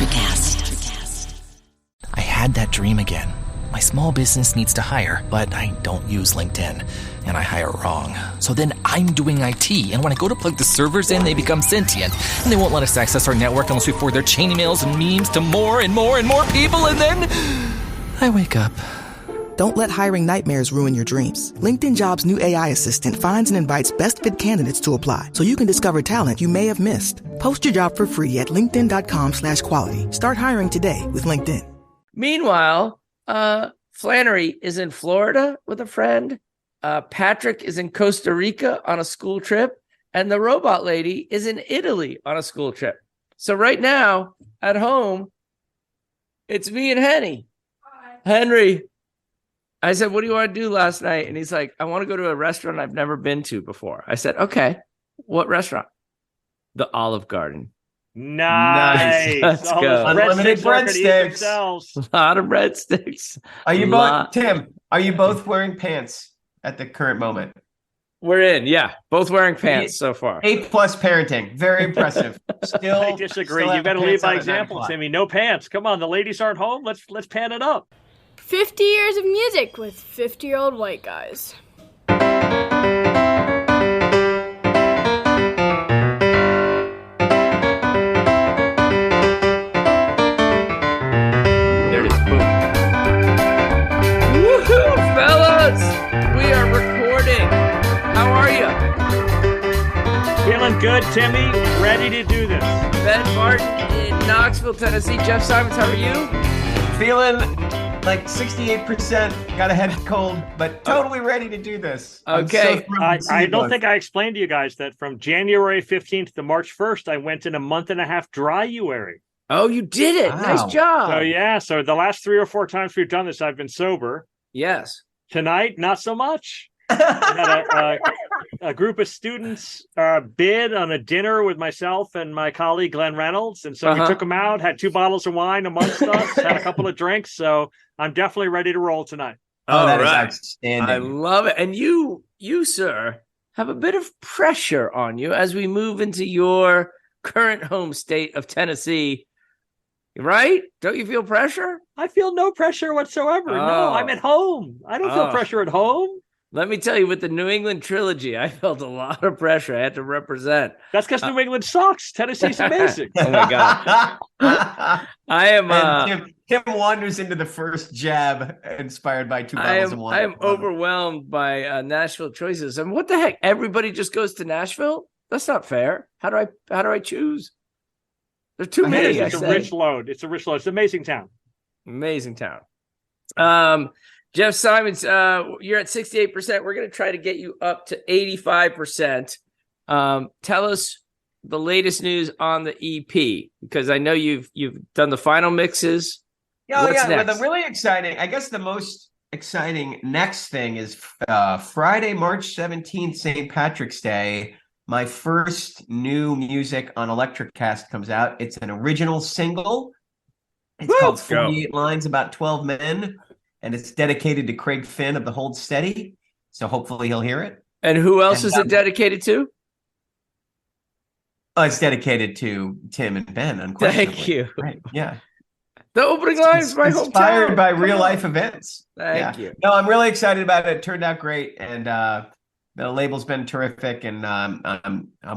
Electrocast. I had that dream again. My small business needs to hire, but I don't use LinkedIn, and I hire wrong. So then I'm doing IT, and when I go to plug the servers in, they become sentient, and they won't let us access our network unless we forward their chain emails and memes to more and more and more people, and then I wake up. Don't let hiring nightmares ruin your dreams. LinkedIn Jobs' new AI assistant finds and invites best-fit candidates to apply, so you can discover talent you may have missed. Post your job for free at linkedin.com/quality. Start hiring today with LinkedIn. Meanwhile, Flannery is in Florida with a friend. Patrick is in Costa Rica on a school trip. And the robot lady is in Italy on a school trip. So right now, at home, it's me and Henry. Hi. Henry. I said, what do you want to do last night? And he's like, I want to go to a restaurant I've never been to before. I said, okay, what restaurant? The Olive Garden. Nice. Let's go. Unlimited breadsticks. A lot of breadsticks. Are you both, Tim, are you both wearing pants at the current moment? We're in, yeah. Both wearing pants so far. A+ parenting. Very impressive. Still, I disagree. You've got to lead by example, Timmy. No pants. Come on, the ladies aren't home. Let's pan it up. 50 years of music with 50-year-old white guys. There it is. Boom. Woohoo, fellas! We are recording. How are you? Feeling good, Timmy. Ready to do this. Ben Martin in Knoxville, Tennessee. Jeff Simons, how are you? Feeling like 68%, got a head cold, but totally ready to do this. Okay. I don't think I explained to you guys that from January 15th to March 1st, I went in a month and a half dry-uary. Oh, you did it. Wow. Nice job. So the last 3 or 4 times we've done this, I've been sober. Yes. Tonight, not so much. I had a group of students bid on a dinner with myself and my colleague Glenn Reynolds, and so we took them out, had 2 bottles of wine amongst us, had a couple of drinks, so I'm definitely ready to roll tonight. Oh, that is outstanding. I love it. And you, sir, have a bit of pressure on you as we move into your current home state of Tennessee, right? Don't you feel pressure? I feel no pressure whatsoever. No, I'm at home. I don't feel pressure at home. Let me tell you, with the New England trilogy, I felt a lot of pressure. I had to represent. That's because New England sucks. Tennessee's amazing. Oh, my God. I am... Tim wanders into the first jab inspired by 2 bottles of wine. I am overwhelmed by Nashville choices. And what the heck? Everybody just goes to Nashville? That's not fair. How do I choose? There's too many. It's a rich load. It's an amazing town. Amazing town. Jeff Simons, you're at 68%. We're going to try to get you up to 85%. Tell us the latest news on the EP, because I know you've done the final mixes. What's next? Well, the really exciting, I guess the most exciting next thing is Friday, March 17th, St. Patrick's Day. My first new music on Electrocast comes out. It's an original single. It's called 48 Lines About 12 Men. And it's dedicated to Craig Finn of the Hold Steady. So hopefully he'll hear it. And who else is it dedicated to? It's dedicated to Tim and Ben, unquestionably. Thank you. Right. Yeah. The opening line is my hometown. Inspired by real life events. Thank you. No, I'm really excited about it. It turned out great. And the label's been terrific. And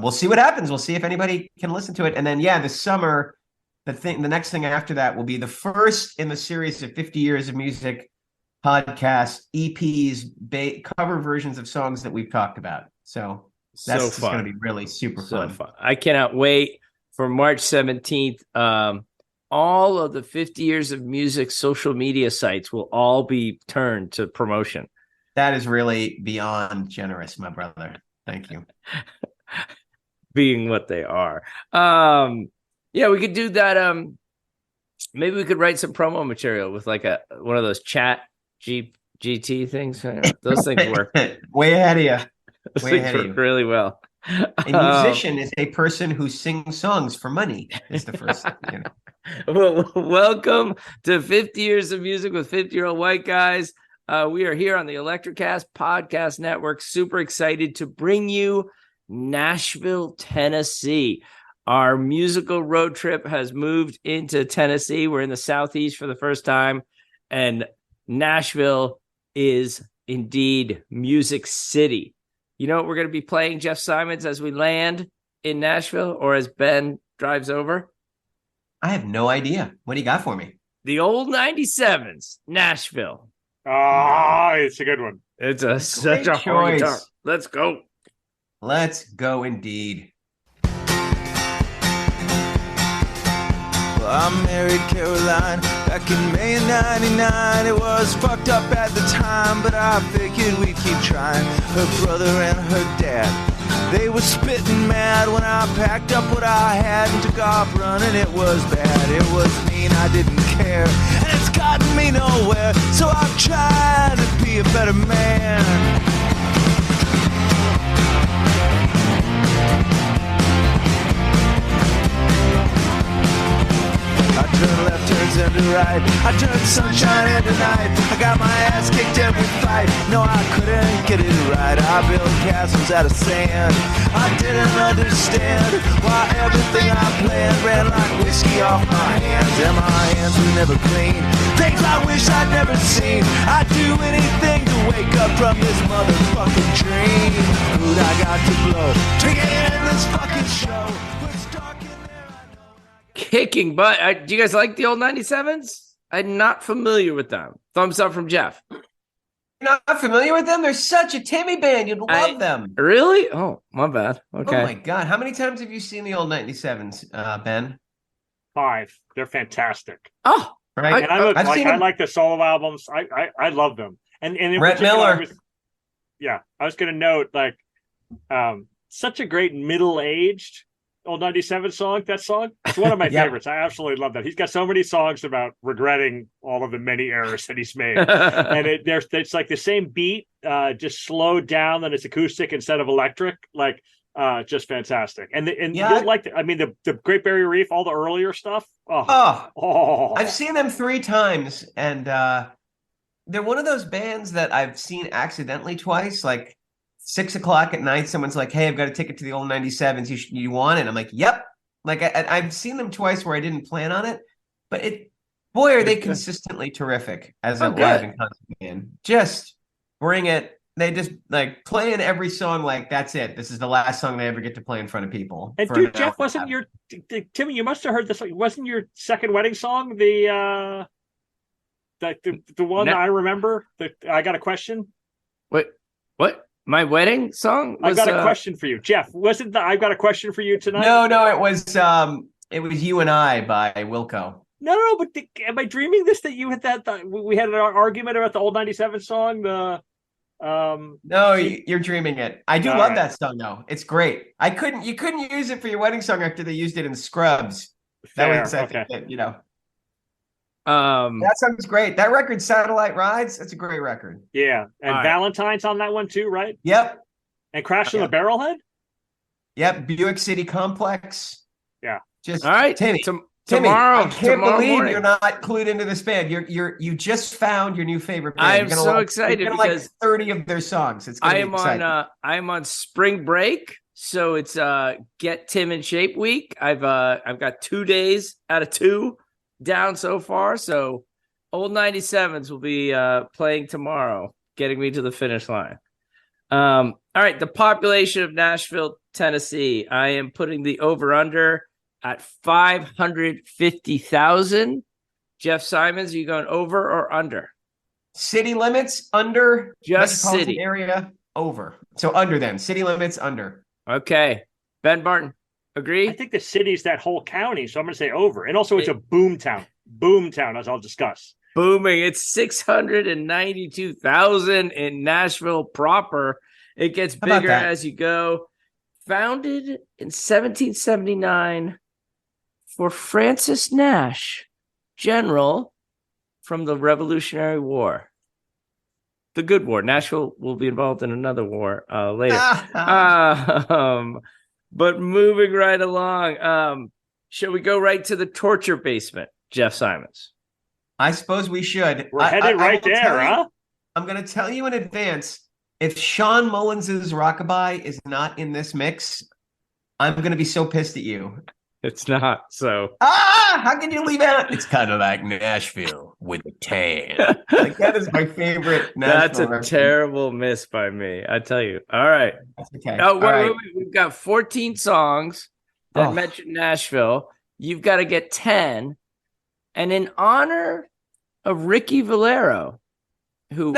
we'll see what happens. We'll see if anybody can listen to it. And then, this summer, the next thing after that will be the first in the series of 50 years of music podcast EPs, cover versions of songs that we've talked about. So that's going to be really super fun. I cannot wait for March 17th. All of the 50 years of music social media sites will all be turned to promotion. That is really beyond generous, my brother. Thank you. Being what they are. We could do that. Maybe we could write some promo material with like one of those chat GT things. Those things work way ahead of you. Way ahead of you. Really well. A musician is a person who sings songs for money. Is the first. Well, welcome to 50 years of music with 50-year-old white guys. We are here on the Electrocast Podcast Network. Super excited to bring you Nashville, Tennessee. Our musical road trip has moved into Tennessee. We're in the Southeast for the first time, and Nashville is indeed Music City. You know what we're going to be playing, Jeff Simons, as we land in Nashville or as Ben drives over? I have no idea. What do you got for me? The old 97s, Nashville. Oh, it's a good one. It's such a hard guitar. Let's go. Let's go indeed. I married Caroline back in May of 99. It was fucked up at the time, but I figured we'd keep trying. Her brother and her dad, they were spitting mad when I packed up what I had and took off running. It was bad, it was mean, I didn't care, and it's gotten me nowhere. So I've tried to be a better man. I turn left, turns into right. I turn sunshine into night. I got my ass kicked every fight. No, I couldn't get it right. I built castles out of sand. I didn't understand why everything I planned ran like whiskey off my hands. And my hands were never clean. Things I wish I'd never seen. I'd do anything to wake up from this motherfucking dream. Food I got to blow to get in this fucking show. It's dark in there, I know. Kicking butt. Do you guys like the old 97s? I'm not familiar with them. Thumbs up from Jeff. You're not familiar with them? They're such a Timmy band. You'd love them. Really? Oh, my bad. Okay. Oh, my God. How many times have you seen the old 97s, Ben? 5. They're fantastic. Oh, right. And I like the solo albums. I love them. And in Brett Miller. I was going to note, like, such a great middle-aged old 97 song. That song, it's one of my favorites. I absolutely love that. He's got so many songs about regretting all of the many errors that he's made. And it's like the same beat, just slowed down, and it's acoustic instead of electric. Like, just fantastic. And you'll like I mean, the Great Barrier Reef, all the earlier stuff. I've seen them 3 times, and they're one of those bands that I've seen accidentally twice. Like 6 o'clock at night, someone's like, "Hey, I've got a ticket to the old 97s. You want it?" I'm like, "Yep." Like I've seen them twice where I didn't plan on it, but boy, are they consistently terrific as a live and concert band. Just bring it. They just like playing every song like that's it. This is the last song they ever get to play in front of people. And dude, Jeff, wasn't your Timmy? You must have heard this. Wasn't your second wedding song the one that I remember? That I got a question. What? My wedding song? I got a question for you, Jeff. Wasn't I've got a question for you tonight? No, it was You and I by Wilco. No, but am I dreaming this? That you had we had an argument about the old 97 song. No, you're dreaming it. I do love that song though. It's great. You couldn't use it for your wedding song after they used it in Scrubs. That was okay. That song's great. That record, Satellite Rides, that's a great record. Yeah. And Valentine's on that one too, right? Yep. And Crash on the Barrelhead? Yep. Buick City Complex. Yeah. Just all right. Timmy, tomorrow. I can't believe morning. You're not clued into this band. You just found your new favorite band. I am so excited because like 30 of their songs. It's I am on spring break, so it's Get Tim in Shape week. I've got 2 days out of 2 down so far, so old 97s will be playing tomorrow, getting me to the finish line. All right, the population of Nashville, Tennessee, I am putting the over-under at 550,000. Jeff Simons, are you going over or under? City limits, under. Just city. Area, over. So under then. City limits, under. Okay. Ben Barton, agree? I think the city's that whole county, so I'm going to say over. And also it's a boom town. Boom town, as I'll discuss. Booming. It's 692,000 in Nashville proper. It gets bigger as you go. Founded in 1779 for Francis Nash, general from the Revolutionary War. The good war. Nashville will be involved in another war later. But moving right along, shall we go right to the torture basement, Jeff Simons? I suppose we should. We're headed right there, huh? I'm going to tell you in advance, if Sean Mullins's Rockabye is not in this mix, I'm going to be so pissed at you. It's not. So how can you leave out? It's kind of like Nashville with a tan. Like that is my favorite. That's a reference. terrible miss by me. I tell you. All right. That's okay. Oh, wait, All right. wait. We've got 14 songs that mention Nashville. You've got to get 10. And in honor of Ricky Valero, who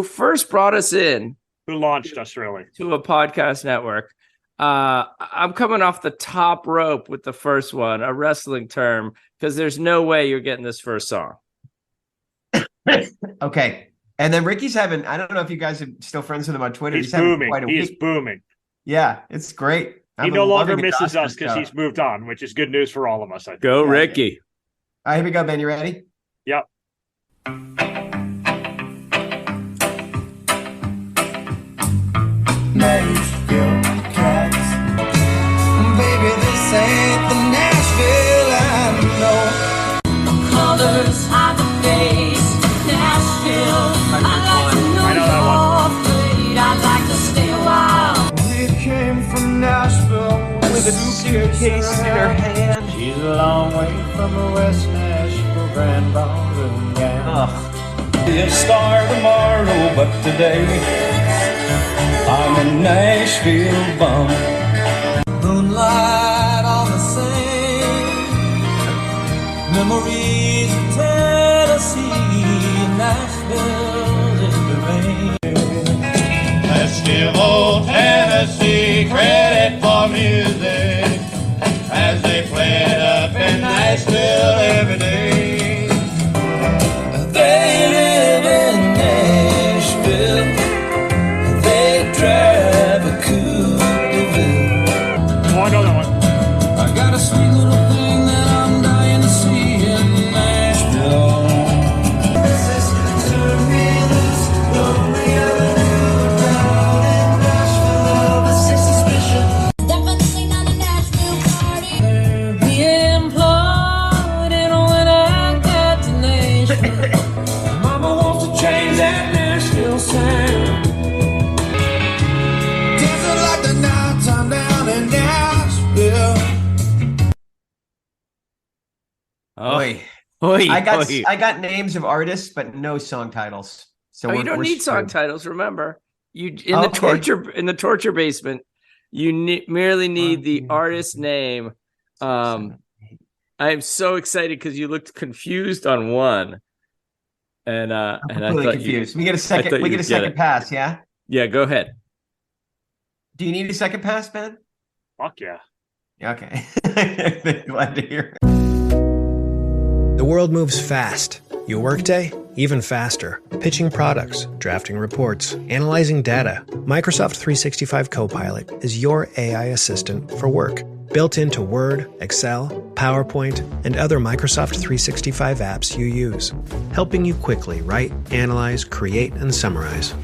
first brought us in, who launched us really to a podcast network. I'm coming off the top rope with the first one, a wrestling term, because there's no way you're getting this first song. Okay. And then Ricky's having, I don't know if you guys are still friends with him on Twitter. He's booming. He's booming. Yeah, it's great. He no longer misses us because he's moved on, which is good news for all of us, I think. Go, Ricky. All right, here we go, Ben. You ready? Yep. Nashville cats. Baby, this ain't the Nashville I know. The colors of the face, Nashville. I'd like to know you're afraid. I'd like to stay a while. We came from Nashville with a suitcase in her hand. She's a long way from a West Nashville grand ballroom gown. Be a star tomorrow, but today I'm a Nashville bum. Moonlight on the same. Memories of Tennessee. Nashville in the rain. Let's give old Tennessee credit for music as they play it up in Nashville every day. They live in Nashville. They drive a coupe de ville. Oh, I know that one. I got a sweet little thing that I'm dying to see in Nashville. Listen to me, this lonely avenue down in Nashville. The six suspicion. Definitely not a Nashville party. They're being plotted when I got to Nashville. Mama wants to change that Nashville sound. Dancing like the nights I'm down in Nashville. Oy. I got names of artists, but no song titles. So you don't need song titles. Remember, the torture basement, you merely need the artist name. I'm so excited because you looked confused on one, and I thought confused. We get a second pass. Yeah. Yeah. Go ahead. Do you need a second pass, Ben? Fuck yeah. Okay. Glad to hear. The world moves fast. Your workday, even faster. Pitching products, drafting reports, analyzing data. Microsoft 365 Copilot is your AI assistant for work. Built into Word, Excel, PowerPoint, and other Microsoft 365 apps you use. Helping you quickly write, analyze, create, and summarize.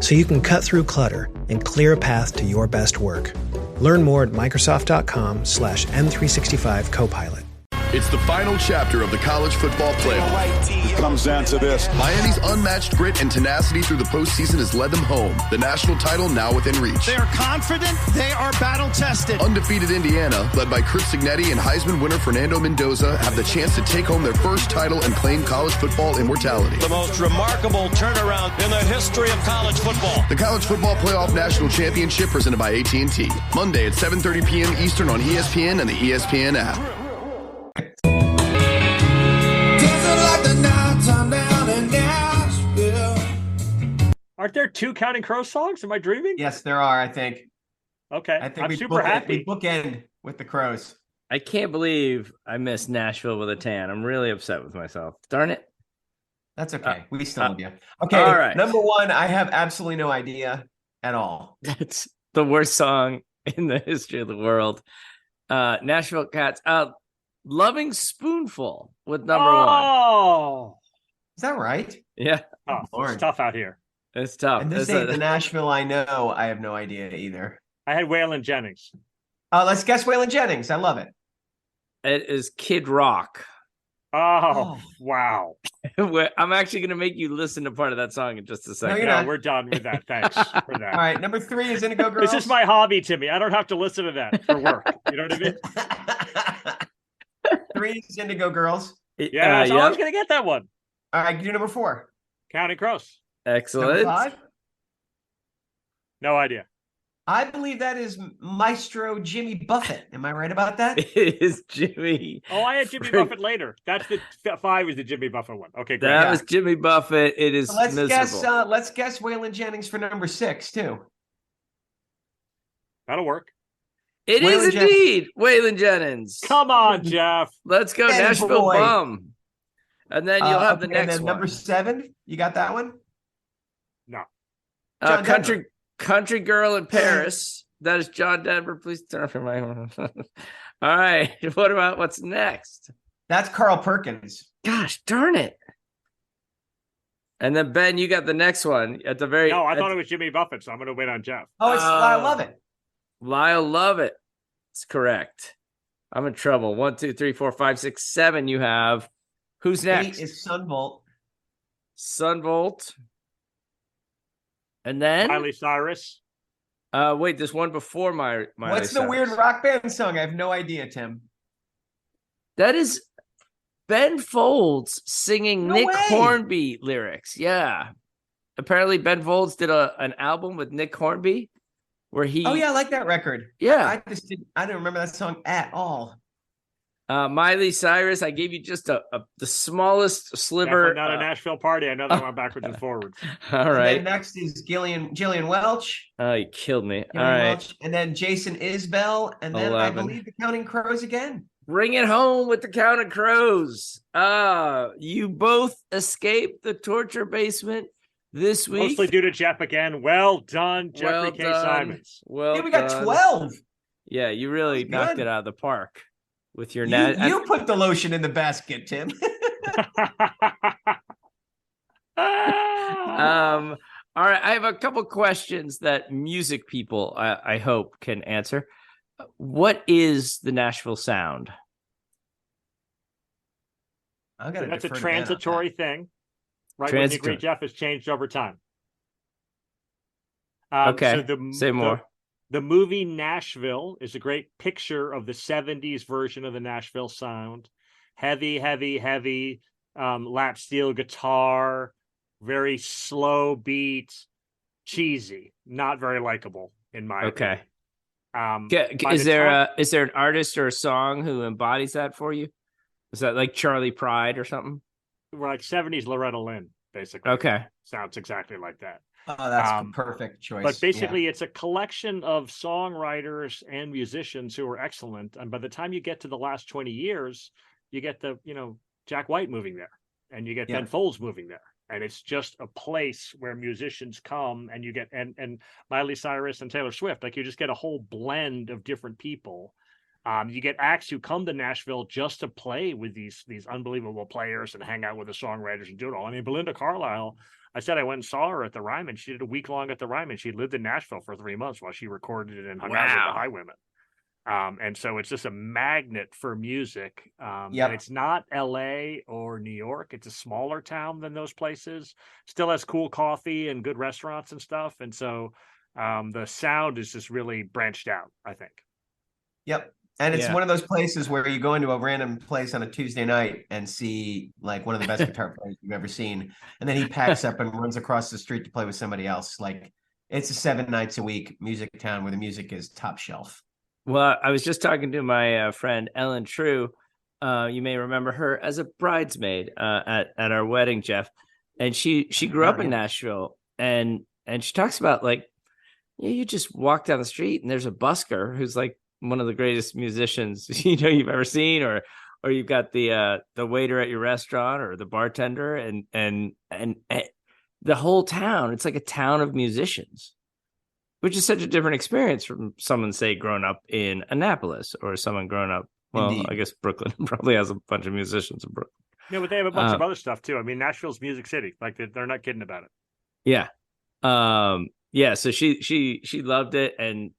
So you can cut through clutter and clear a path to your best work. Learn more at Microsoft.com/M365 Copilot. It's the final chapter of the college football playoff. It comes down to this. Miami's unmatched grit and tenacity through the postseason has led them home. The national title now within reach. They are confident. They are battle-tested. Undefeated Indiana, led by Chris Signetti and Heisman winner Fernando Mendoza, have the chance to take home their first title and claim college football immortality. The most remarkable turnaround in the history of college football. The College Football Playoff National Championship presented by AT&T. Monday at 7:30 p.m. Eastern on ESPN and the ESPN app. Aren't there two Counting Crows songs? Am I dreaming? Yes, there are, I think. Okay. I'm super happy. We bookend with the Crows. I can't believe I missed Nashville with a tan. I'm really upset with myself. Darn it. That's okay. We still love you. Okay. All right. Number one, I have absolutely no idea at all. That's the worst song in the history of the world. Nashville Cats. Loving Spoonful with number one. Oh. Is that right? Yeah. Oh, it's tough out here. It's tough. And this ain't the Nashville I know. I have no idea either. I had Waylon Jennings. Let's guess Waylon Jennings. I love it. It is Kid Rock. Oh, wow. I'm actually going to make you listen to part of that song in just a second. No, we're done with that. Thanks for that. All right. Number 3 is Indigo Girls. This is my hobby, Timmy. I don't have to listen to that for work. You know what I mean? Indigo Girls. Yeah, I was going to get that one. All right, do number 4. Counting Crows. Excellent. Number 5. No idea. I believe that is Maestro Jimmy Buffett. Am I right about that? It is Jimmy. Oh, I had Jimmy Buffett later. That's the 5 is the Jimmy Buffett one. Okay, great. That was Jimmy Buffett. It is So let's miserable. let's guess Waylon Jennings for number 6 too. That'll work. It is indeed Waylon Jennings. Come on, Jeff. Let's go, Nashville Bum. And then you'll have the next and then one. number 7. You got that one? No. Country Girl in Paris. That is John Denver. Please turn off your mic. All right. What about what's next? That's Carl Perkins. Gosh darn it. And then Ben, you got the next one at the very. No, I thought it was Jimmy Buffett, so I'm going to wait on Jeff. Oh, it's Lyle Lovett. Lyle Lovett. It's correct. I'm in trouble. 1, 2, 3, 4, 5, 6, 7. You have. Who's next? 8 is Sunvolt. Sunvolt. And then Miley Cyrus. Wait, there's one before Miley What's the Cyrus. weird rock band song? I have no idea, Tim. That is Ben Folds singing No Nick way. Hornby lyrics. Yeah. Apparently Ben Folds did an album with Nick Hornby where he. Oh yeah, I like that record. Yeah. I didn't remember that song at all. Miley Cyrus, I gave you just the smallest sliver. Not a Nashville party. I know that went backwards and forwards. All right. And then next is Jillian Welch. Oh, you killed me. Gillian All right. Welch. And then Jason Isbell. And then 11. I believe the Counting Crows again. Bring it home with the Counting Crows. You both escaped the torture basement this week. Mostly due to Jeff again. Well done, Jeffrey K. Simons. Well, we got 12. Yeah, you really knocked it out of the park with your You put the lotion in the basket, Tim. All right, I have a couple questions that music people, I hope, can answer. What is the Nashville sound? That's a transitory thing. Right, when you agree, Jeff, has changed over time. Okay, say more. The movie Nashville is a great picture of the 70s version of the Nashville sound. Heavy lap steel guitar, very slow beat, cheesy, not very likable in my opinion. Is there an artist or a song who embodies that for you? Is that like Charlie Pride or something? We're like 70s Loretta Lynn, basically. Okay. Sounds exactly like that. Oh, that's a perfect choice. But basically, it's a collection of songwriters and musicians who are excellent. And by the time you get to the last 20 years, you get Jack White moving there, and you get Ben Folds moving there. And it's just a place where musicians come, and you get and Miley Cyrus and Taylor Swift. Like, you just get a whole blend of different people. You get acts who come to Nashville just to play with these unbelievable players and hang out with the songwriters and do it all. I mean, Belinda Carlisle, I said I went and saw her at the Ryman. She did a week long at the Ryman. She lived in Nashville for 3 months while she recorded it and hung out with the Highwomen. And so it's just a magnet for music. And it's not LA or New York. It's a smaller town than those places. Still has cool coffee and good restaurants and stuff. And so the sound is just really branched out, I think. Yep. And it's one of those places where you go into a random place on a Tuesday night and see like one of the best guitar players you've ever seen. And then he packs up and runs across the street to play with somebody else. Like, it's a 7 nights a week music town where the music is top shelf. Well, I was just talking to my friend Ellen True. You may remember her as a bridesmaid at our wedding, Jeff. And she grew up in Nashville. And she talks about you just walk down the street and there's a busker who's like one of the greatest musicians you've ever seen, or you've got the waiter at your restaurant or the bartender and the whole town. It's like a town of musicians, which is such a different experience from someone, say, growing up in Annapolis or someone growing up. Well, indeed. I guess Brooklyn probably has a bunch of musicians in Brooklyn. Yeah, but they have a bunch of other stuff too. I mean, Nashville's Music City. Like, they're not kidding about it. Yeah. So she loved it, and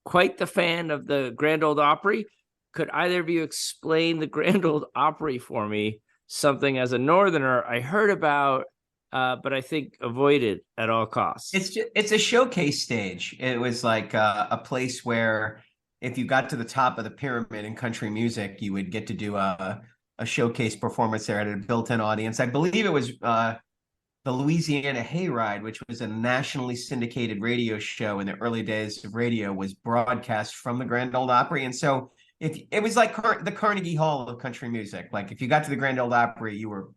quite the fan of the Grand Ole Opry. Could either of you explain the Grand Ole Opry for me? Something as a Northerner I heard about, but I think avoided at all costs. It's a showcase stage. It was like a place where if you got to the top of the pyramid in country music, you would get to do a showcase performance there at a built-in audience. I believe it was the Louisiana Hayride, which was a nationally syndicated radio show in the early days of radio, was broadcast from the Grand Ole Opry. And so if it was like the Carnegie Hall of country music, like if you got to the Grand Ole Opry, you were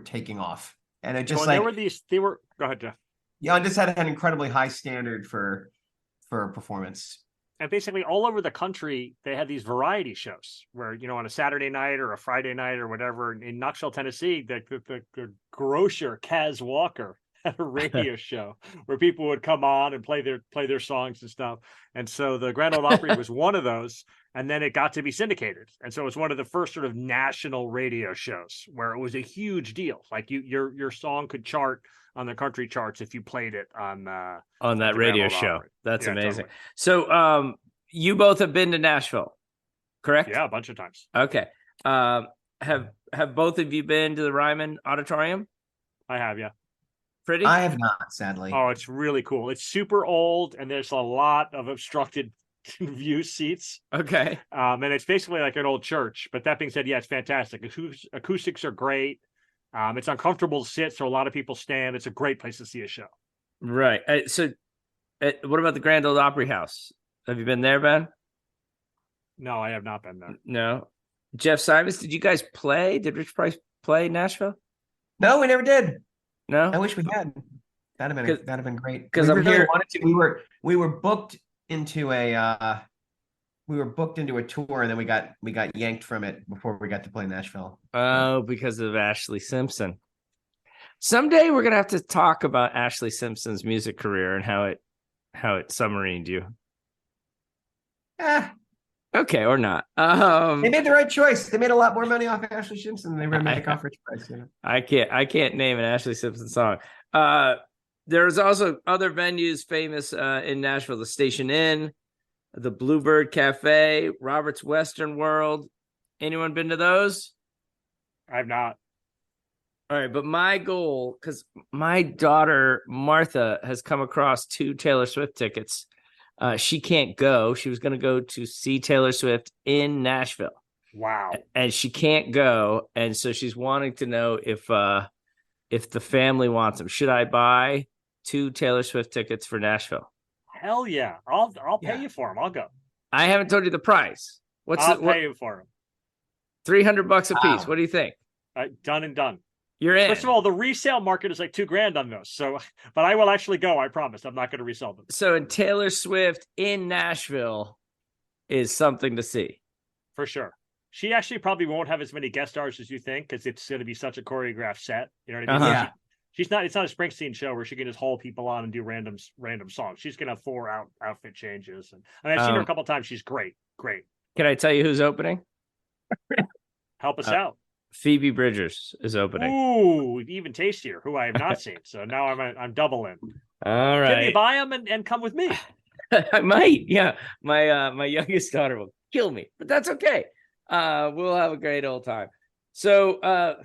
taking off. And it just go ahead, Jeff. Yeah, just had an incredibly high standard for performance. And basically all over the country, they had these variety shows where, on a Saturday night or a Friday night or whatever, in Knoxville, Tennessee, the grocer, Kaz Walker, had a radio show where people would come on and play their songs and stuff. And so the Grand Ole Opry was one of those. And then it got to be syndicated. And so it was one of the first sort of national radio shows where it was a huge deal. Like your song could chart on the country charts if you played it on that radio show. Opry. That's amazing. Totally. So you both have been to Nashville, correct? Yeah, a bunch of times. Okay. Have both of you been to the Ryman Auditorium? I have, yeah. Pretty? I have not, sadly. Oh, it's really cool. It's super old, and there's a lot of obstructed view seats. Okay. And it's basically like an old church. But that being said, yeah, it's fantastic. Acoustics are great. It's uncomfortable to sit, so a lot of people stand. It's a great place to see a show. Right. So what about the Grand Ole Opry House? Have you been there, Ben? No, I have not been there. No. Jeff Simons, did you guys play? Did Rich Price play Nashville? No, we never did. No? I wish we had. That'd have been great. Because I'm really here. Wanted to. We were booked into a tour, and then we got yanked from it before we got to play Nashville. Oh, because of Ashley Simpson. Someday we're gonna have to talk about Ashley Simpson's music career and how it submarined you. Okay, or not. They made the right choice. They made a lot more money off Ashley Simpson than they were making off Rich Price. I can't name an Ashley Simpson song. There's also other venues famous in Nashville: the Station Inn, the Bluebird Cafe, Robert's Western World. Anyone been to those? I've not. All right, but my goal, because my daughter Martha has come across 2 Taylor Swift tickets. She can't go. She was going to go to see Taylor Swift in Nashville. Wow. And she can't go, and so she's wanting to know if the family wants them. Should I buy 2 Taylor Swift tickets for Nashville? Hell yeah. I'll pay you for them. I'll go. I haven't told you the price. I'll pay you for them. $300 a piece. What do you think? Done and done. You're in. First of all, the resale market is like $2,000 on those. So, but I will actually go. I promise. I'm not going to resell them. So, in Taylor Swift in Nashville is something to see for sure. She actually probably won't have as many guest stars as you think because it's going to be such a choreographed set. You know what I mean? Yeah. She's not. It's not a Springsteen show where she can just haul people on and do random songs. She's going to have 4 outfit changes, and I've seen her a couple of times. She's great. Can I tell you who's opening? Help us out. Phoebe Bridgers is opening. Ooh, even tastier. Who I have not seen. So now I'm double in. All right. Can you buy them and come with me? I might. Yeah, my youngest daughter will kill me, but that's okay. We'll have a great old time. So,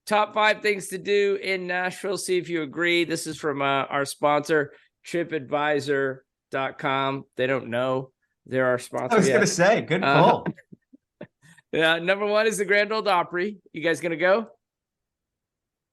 top 5 things to do in Nashville. See if you agree. This is from our sponsor, TripAdvisor.com. They don't know they're our sponsor. I was going to say, good pull. Yeah, number 1 is the Grand Ole Opry. You guys gonna go?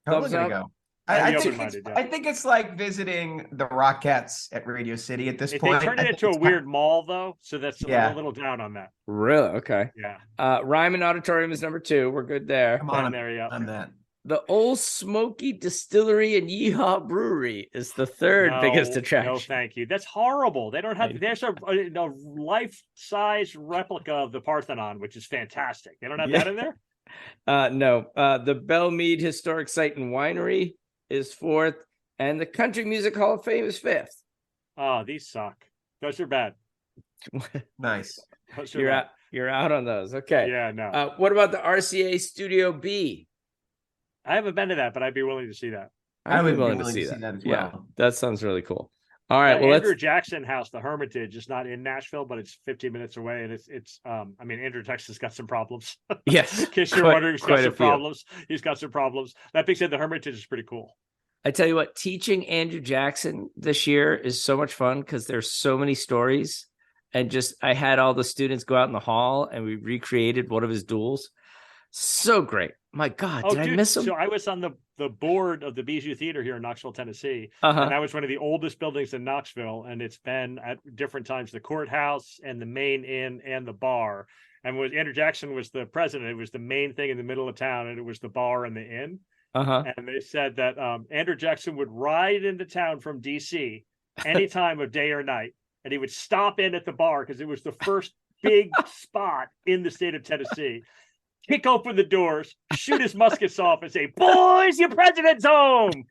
Totally gonna go. I think it's like visiting the Rockettes at Radio City at this point. They turned it into a weird mall, though, so that's a little down on that. Really? Okay. Yeah. Ryman Auditorium is number 2. We're good there. Come on, there, yeah. On that. The Old Smoky Distillery and Yeehaw Brewery is the 3rd biggest attraction. No, thank you. That's horrible. They don't have. There's a life-size replica of the Parthenon, which is fantastic. They don't have that in there. No. The Belmead Historic Site and Winery is 4th, and the Country Music Hall of Fame is 5th. Oh, these suck. Those are bad. Nice. You're out on those. Okay. Yeah. No. What about the RCA Studio B? I haven't been to that, but I'd be willing to see that. I would be willing to see that as well. Yeah, that sounds really cool. All right. Well, Andrew Jackson House, the Hermitage, is not in Nashville, but it's 15 minutes away, and it's. I mean, Andrew Texas got some problems. Yes. In case you're wondering, he's got some problems. He's got some problems. That being said, the Hermitage is pretty cool. I tell you what, teaching Andrew Jackson this year is so much fun because there's so many stories and just I had all the students go out in the hall and we recreated one of his duels. So great. My God, did I miss him? So I was on the board of the Bijou Theater here in Knoxville, Tennessee. Uh-huh. And that was one of the oldest buildings in Knoxville. And it's been at different times the courthouse and the main inn and the bar. And when Andrew Jackson was the president, it was the main thing in the middle of town, and it was the bar and the inn. Uh-huh. And they said that Andrew Jackson would ride into town from D.C. any time of day or night, and he would stop in at the bar because it was the first big spot in the state of Tennessee. Kick open the doors, shoot his muskets off, and say, "Boys, your president's home."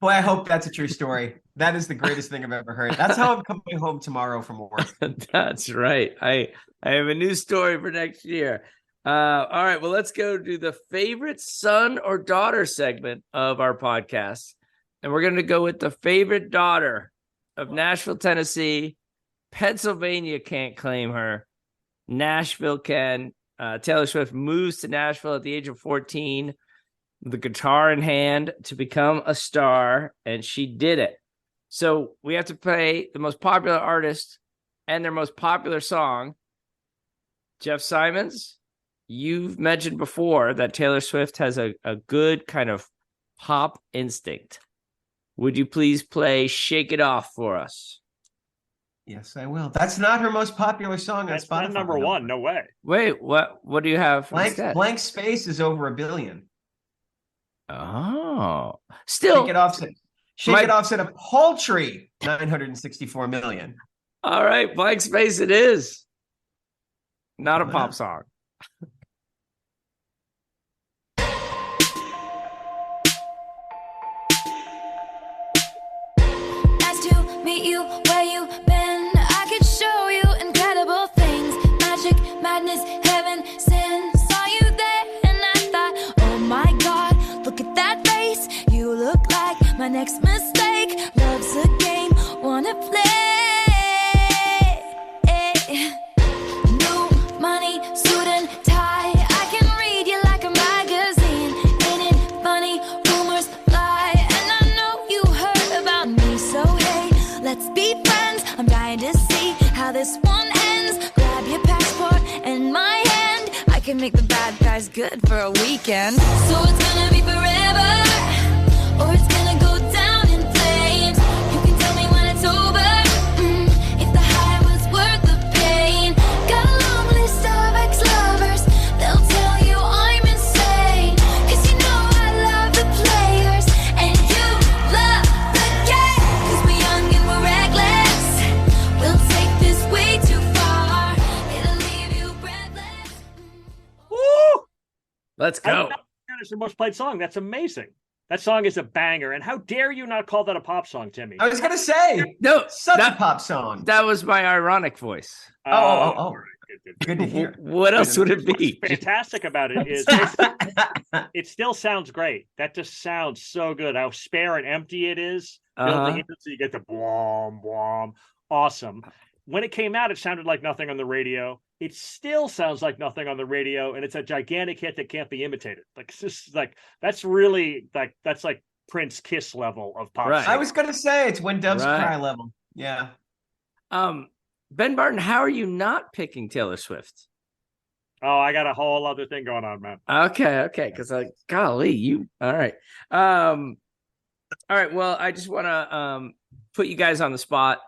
Boy, I hope that's a true story. That is the greatest thing I've ever heard. That's how I'm coming home tomorrow from work. That's right. I have a new story for next year. All right, well, let's go to the favorite son or daughter segment of our podcast. And we're going to go with the favorite daughter of Nashville, Tennessee. Pennsylvania can't claim her. Nashville can. Taylor Swift moves to Nashville at the age of 14 with a guitar in hand to become a star, and she did it. So we have to play the most popular artist and their most popular song. Jeff Simons, you've mentioned before that Taylor Swift has a good kind of pop instinct. Would you please play Shake It Off for us? Yes, I will. That's not her most popular song on Spotify. That's number one. No way. Wait, what do you have instead? Blank Space is over 1 billion. Oh. Still. Shake It Off's at a paltry 964 million. All right, Blank Space it is. Not a pop song. Nice to meet you where you been. I could show you incredible things. Magic, madness, heaven, sin. Saw you there and I thought, oh my God, look at that face. You look like my next mistake. Love's a game, wanna play. New money, suit and tie. I can read you like a magazine. Ain't it funny? Rumors fly. And I know you heard about me. So hey, let's be friends. I'm dying to see how this one ends. Grab your passport and my hand. I can make the bad guys good for a weekend. So it's gonna be forever, or it's gonna go down in flames. You can tell me when it's over, if the high was worth the pain. Got a long list of ex-lovers, they'll tell you I'm insane. Cause you know I love the players, and you love the game. Cause we're young and we're reckless, we'll take this way too far. It'll leave you breathless. Woo! Let's go. It's the most played song. That's amazing. That song is a banger. And how dare you not call that a pop song, Timmy? I was going to say, no, such a pop song. That was my ironic voice. Oh. Good to hear. What else would it be? What's fantastic about it is it still sounds great. That just sounds so good. How spare and empty it is. Building into, so you get the blom, blom. Awesome. When it came out, it sounded like nothing on the radio. It still sounds like nothing on the radio, and it's a gigantic hit that can't be imitated. Like it's just like that's really that's like Prince Kiss level of pop. Right. I was gonna say it's When Doves Cry level. Yeah. Ben Barton, how are you not picking Taylor Swift? Oh, I got a whole other thing going on, man. Okay, because golly, you all right. All right. Well, I just want to put you guys on the spot.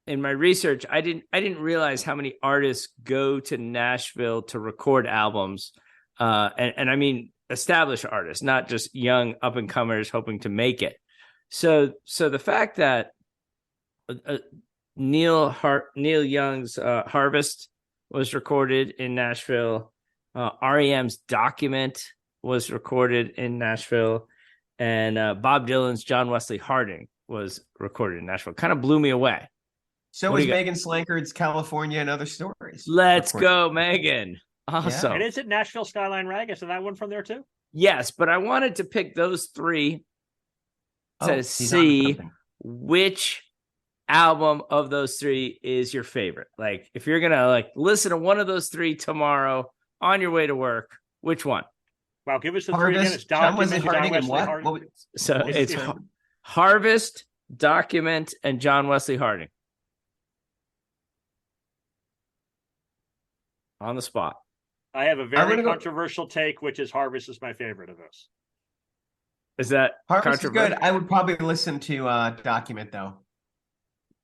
In my research, I didn't realize how many artists go to Nashville to record albums, and I mean established artists, not just young up and comers hoping to make it. So the fact that Neil Young's Harvest was recorded in Nashville, REM's Document was recorded in Nashville, and Bob Dylan's John Wesley Harding was recorded in Nashville kind of blew me away. So was Megan Slankard's California and Other Stories. Let's go, Megan. Awesome. Yeah. And is it Nashville Skyline Rag? Is that one from there too? Yes, but I wanted to pick those three to see which album of those three is your favorite. Like if you're gonna listen to one of those three tomorrow on your way to work, which one? Wow, give us the three again. It's Document, John Wesley Harding. So it's Harvest, Document, and John Wesley Harding. On the spot. I have a very controversial take, which is Harvest is my favorite of those. Is that Harvest is good? I would probably listen to Document, though.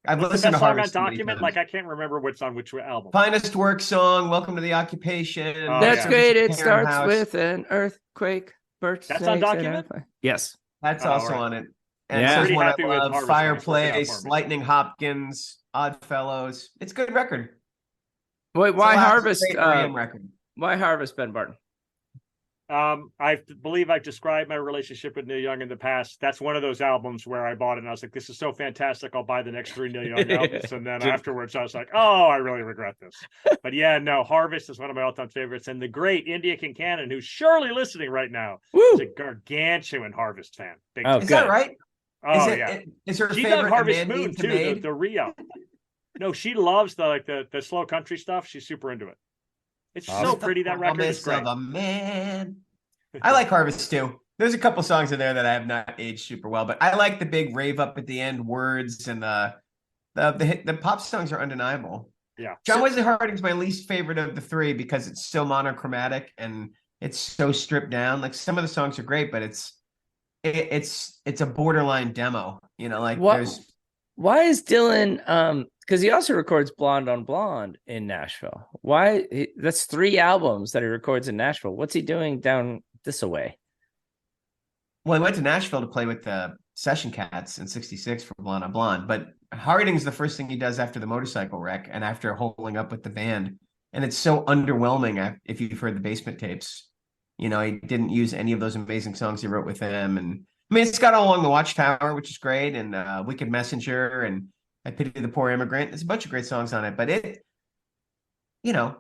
I've What's listened the best to song Harvest on Document? Like, I can't remember what's on which album. Finest Work Song, Welcome to the Occupation. That's great. It starts with an earthquake. That's on Document? Yes. That's also on it. And I'm so pretty one happy with Harvest. Fireplace, Lightning Hopkins, Oddfellows. It's a good record. Wait, why Harvest? Record. Why Harvest, Ben Barton? I believe I've described my relationship with Neil Young in the past. That's one of those albums where I bought it and I was like, this is so fantastic. I'll buy the next 3 Neil Young albums. And then afterwards, I was like, oh, I really regret this. But yeah, no, Harvest is one of my all-time favorites. And the great India Kincannon, who's surely listening right now, is a gargantuan Harvest fan. Is that right? Oh, Is her she favorite dug Harvest Amanda Moon, too, the Rio. No, she loves the slow country stuff. She's super into it. It's so pretty. That record is great. Of a man. I like Harvest too. There's a couple songs in there that I have not aged super well, but I like the big rave up at the end words, and the pop songs are undeniable. Yeah, John Wesley Harding's my least favorite of the three because it's so monochromatic and it's so stripped down. Like some of the songs are great, but it's a borderline demo. You know, like why is Dylan? Because he also records Blonde on Blonde in Nashville. That's 3 albums that he records in Nashville. What's he doing down this away? Well, he went to Nashville to play with the Session Cats in '66 for Blonde on Blonde. But Harding's the first thing he does after the motorcycle wreck and after holding up with the band. And it's so underwhelming if you've heard the Basement tapes. You know, he didn't use any of those amazing songs he wrote with them. And I mean, it's got All Along the Watchtower, which is great, and Wicked Messenger, and I Pity the Poor Immigrant. There's a bunch of great songs on it, but it, you know,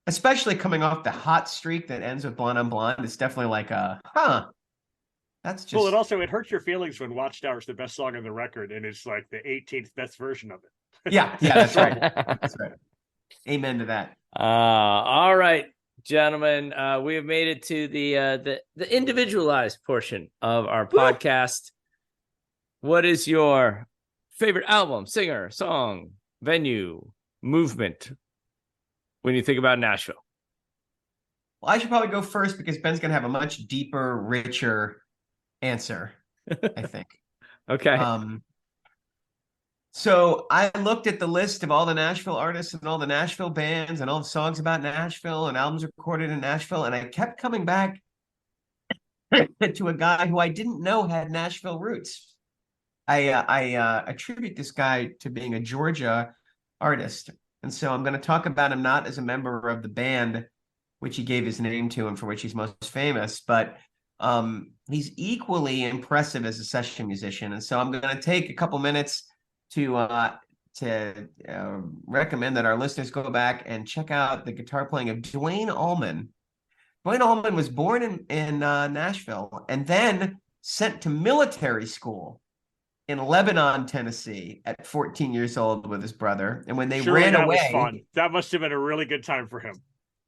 especially coming off the hot streak that ends with Blonde on Blonde, it's definitely like that's just... Well, it hurts your feelings when Watchtower is the best song on the record, and it's like the 18th best version of it. Yeah, that's right. That's right. Amen to that. All right, gentlemen, we have made it to the individualized portion of our podcast. What is your favorite album, singer, song, venue, movement when you think about Nashville? Well, I should probably go first because Ben's going to have a much deeper, richer answer, I think. Okay. So I looked at the list of all the Nashville artists and all the Nashville bands and all the songs about Nashville and albums recorded in Nashville, and I kept coming back to a guy who I didn't know had Nashville roots. I attribute this guy to being a Georgia artist. And so I'm going to talk about him not as a member of the band, which he gave his name to and for which he's most famous, but he's equally impressive as a session musician. And so I'm going to take a couple minutes to recommend that our listeners go back and check out the guitar playing of Duane Allman. Duane Allman was born in Nashville and then sent to military school in Lebanon, Tennessee, at 14 years old with his brother. And when they ran away, was fun. That must have been a really good time for him.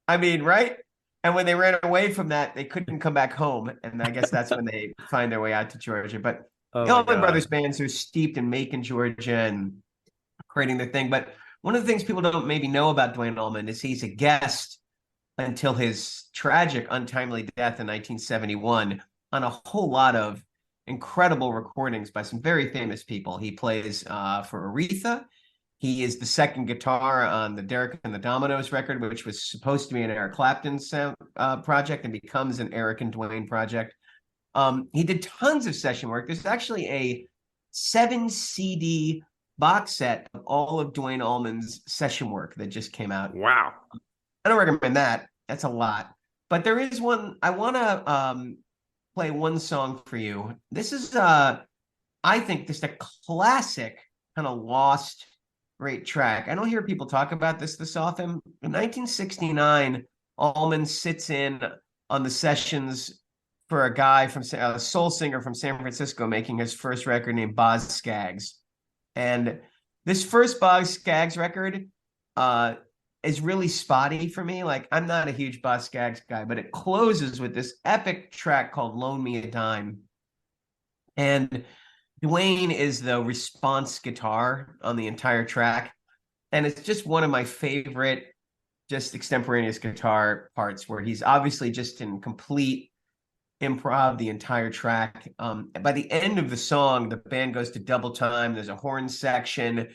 I mean, right? And when they ran away from that, they couldn't come back home. And I guess that's when they find their way out to Georgia. But the Allman Brothers bands are steeped in Macon, Georgia, and creating their thing. But one of the things people don't maybe know about Duane Allman is he's a guest until his tragic, untimely death in 1971 on a whole lot of incredible recordings by some very famous people. He plays for Aretha. He is the second guitar on the Derek and the Dominoes record, which was supposed to be an Eric Clapton sound project and becomes an Eric and Duane project. He did tons of session work. There's actually a 7 CD box set of all of Duane Allman's session work that just came out. Wow. I don't recommend that. That's a lot. But there is one. I want to play one song for you. This is, I think, just a classic kind of lost great track. I don't hear people talk about this often. In 1969, Allman sits in on the sessions for a guy from a soul singer from San Francisco making his first record named Boz Scaggs. And this first Boz Scaggs record is really spotty for me. Like, I'm not a huge Boz Scaggs guy, but it closes with this epic track called Loan Me a Dime. And Duane is the response guitar on the entire track. And it's just one of my favorite just extemporaneous guitar parts where he's obviously just in complete improv the entire track. By the end of the song, the band goes to double time. There's a horn section.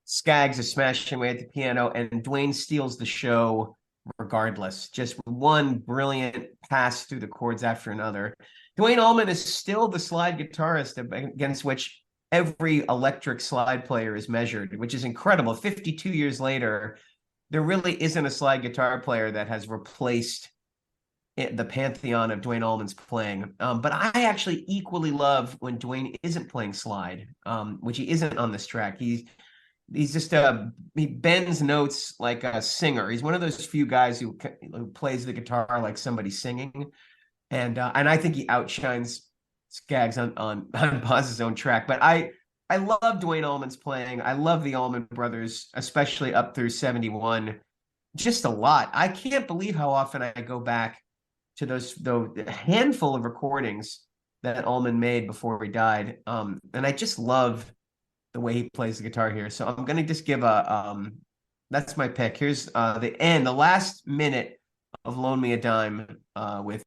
Skaggs is smashing away at the piano, and Duane steals the show regardless. Just one brilliant pass through the chords after another. Duane Allman is still the slide guitarist against which every electric slide player is measured, which is incredible. 52 years later, there really isn't a slide guitar player that has replaced the pantheon of Duane Allman's playing. But I actually equally love when Duane isn't playing slide, which he isn't on this track. He's just he bends notes like a singer. He's one of those few guys who plays the guitar like somebody singing, and I think he outshines Skaggs on Boz's own track. But I love Duane Allman's playing. I love the Allman Brothers, especially up through 71, just a lot. I can't believe how often I go back to the handful of recordings that Allman made before he died, and I just love the way he plays the guitar here. So I'm going to just give that's my pick. Here's the last minute of Loan Me a Dime with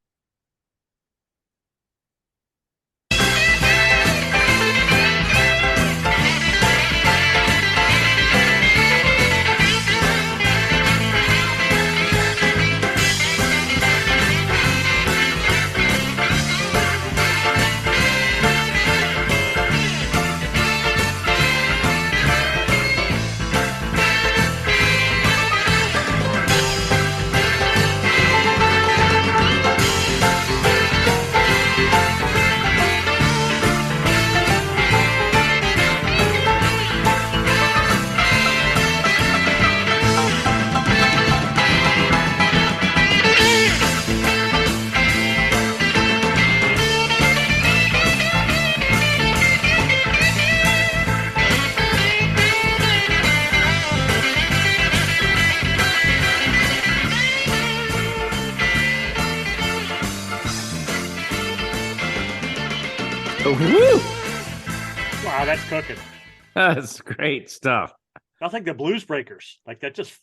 Woo! Wow, that's cooking. That's great stuff. I think the Blues Breakers, like that, just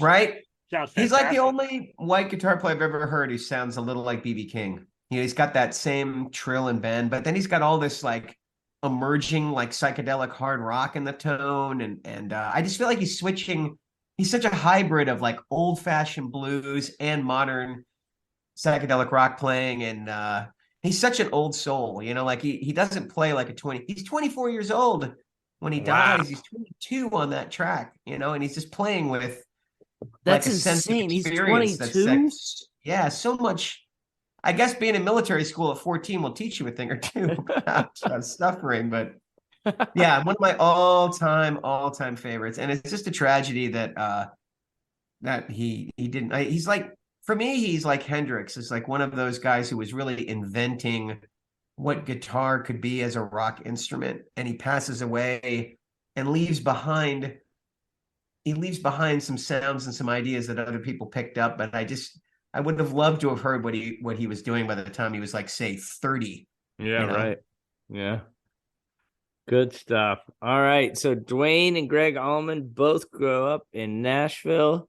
right. Sounds He's like the fantastic. only white guitar player I've ever heard who sounds a little like B.B. King. He's got that same trill and bend, but then he's got all this like emerging like psychedelic hard rock in the tone, and I just feel like he's switching. He's such a hybrid of like old fashioned blues and modern psychedelic rock playing, and he's such an old soul, like he doesn't play like a 20. He's 24 years old when he dies. He's 22 on that track, and he's just playing with That's like a sense of insane. He's experience. 22. Yeah, so much. I guess being in military school at 14 will teach you a thing or two about suffering, but yeah, one of my all-time favorites. And it's just a tragedy that he didn't. He's like, for me, he's like Hendrix. Is like one of those guys who was really inventing what guitar could be as a rock instrument, and he passes away and leaves behind some sounds and some ideas that other people picked up. But I would have loved to have heard what he was doing by the time he was like, say, 30. Yeah, right. Yeah. Good stuff. All right. So Duane and Greg Allman both grew up in Nashville.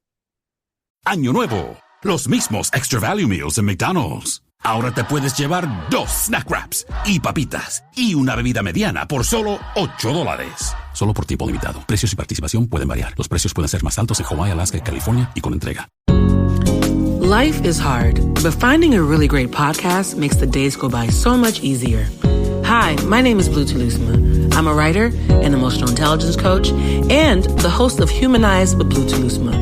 Año Nuevo. Los mismos Extra Value Meals en McDonald's. Ahora te puedes llevar 2 snack wraps y papitas y una bebida mediana por solo $8. Solo por tiempo limitado. Precios y participación pueden variar. Los precios pueden ser más altos en Hawaii, Alaska y California y con entrega. Life is hard, but finding a really great podcast makes the days go by so much easier. Hi, my name is Blue Telusma. I'm a writer, an emotional intelligence coach, and the host of Humanize with Blue Telusma,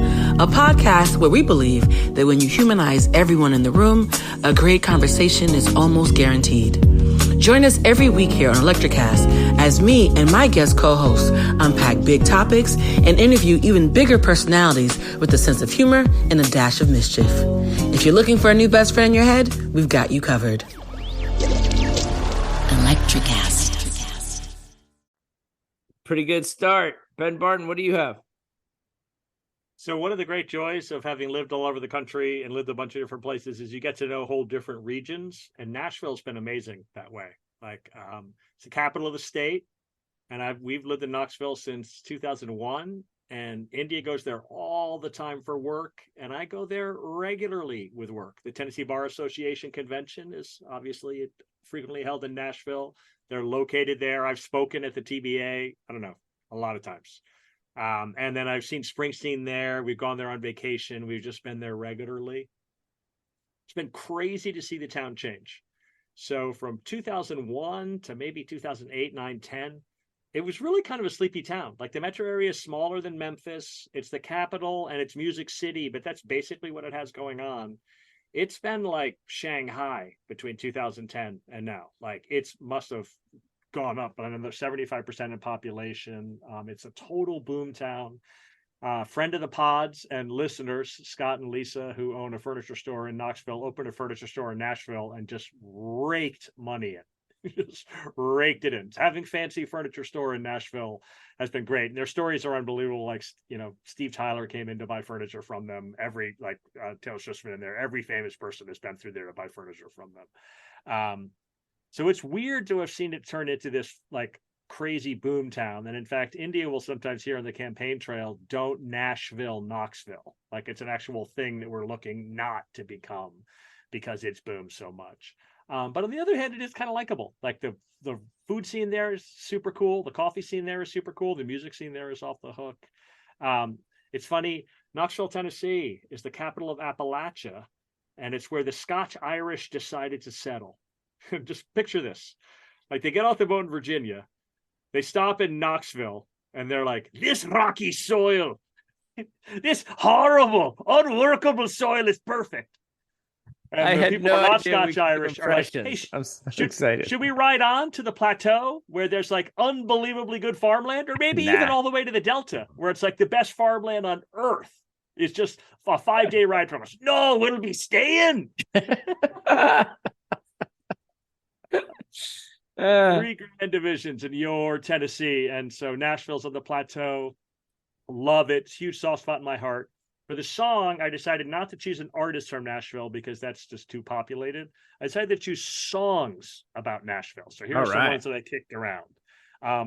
a podcast where we believe that when you humanize everyone in the room, a great conversation is almost guaranteed. Join us every week here on Electricast as me and my guest co-hosts unpack big topics and interview even bigger personalities with a sense of humor and a dash of mischief. If you're looking for a new best friend in your head, we've got you covered. Electricast. Pretty good start. Ben Barton, what do you have? So one of the great joys of having lived all over the country and lived a bunch of different places is you get to know whole different regions. And Nashville's been amazing that way. Like it's the capital of the state. And we've lived in Knoxville since 2001. And India goes there all the time for work, and I go there regularly with work. The Tennessee Bar Association convention is obviously frequently held in Nashville. They're located there. I've spoken at the TBA, I don't know, a lot of times. And then I've seen Springsteen there. We've gone there on vacation. We've just been there regularly. It's been crazy to see the town change. So from 2001 to maybe 2008, 9, 10, it was really kind of a sleepy town. Like the metro area is smaller than Memphis. It's the capital and it's Music City, but that's basically what it has going on. It's been like Shanghai between 2010 and now. Like it's must have gone up, but another 75% in population. It's a total boom town. Friend of the pods and listeners, Scott and Lisa, who own a furniture store in Knoxville, opened a furniture store in Nashville and just raked money in. Just raked it in. Having fancy furniture store in Nashville has been great. And their stories are unbelievable. Like, Steve Tyler came in to buy furniture from them. Taylor Swift's been in there. Every famous person has been through there to buy furniture from them. So it's weird to have seen it turn into this like crazy boom town. And in fact, India will sometimes hear on the campaign trail, don't Nashville, Knoxville. Like it's an actual thing that we're looking not to become because it's boomed so much. But on the other hand, it is kind of likable. Like the food scene there is super cool. The coffee scene there is super cool. The music scene there is off the hook. It's funny. Knoxville, Tennessee is the capital of Appalachia, and it's where the Scotch-Irish decided to settle. Just picture this. Like they get off the boat in Virginia. They stop in Knoxville, and they're like, this rocky soil, this horrible, unworkable soil is perfect. And I had people no are not idea Scotch-Irish are like, hey, I'm so excited. Should we ride on to the plateau where there's like unbelievably good farmland, or maybe even all the way to the Delta where it's like the best farmland on earth is just a 5-day ride from us? No, it'll be staying. 3 grand divisions in your Tennessee. And so Nashville's on the plateau. Love it. It's a huge soft spot in my heart. For the song, I decided not to choose an artist from Nashville because that's just too populated. I decided to choose songs about Nashville. So here are some ones that I kicked around.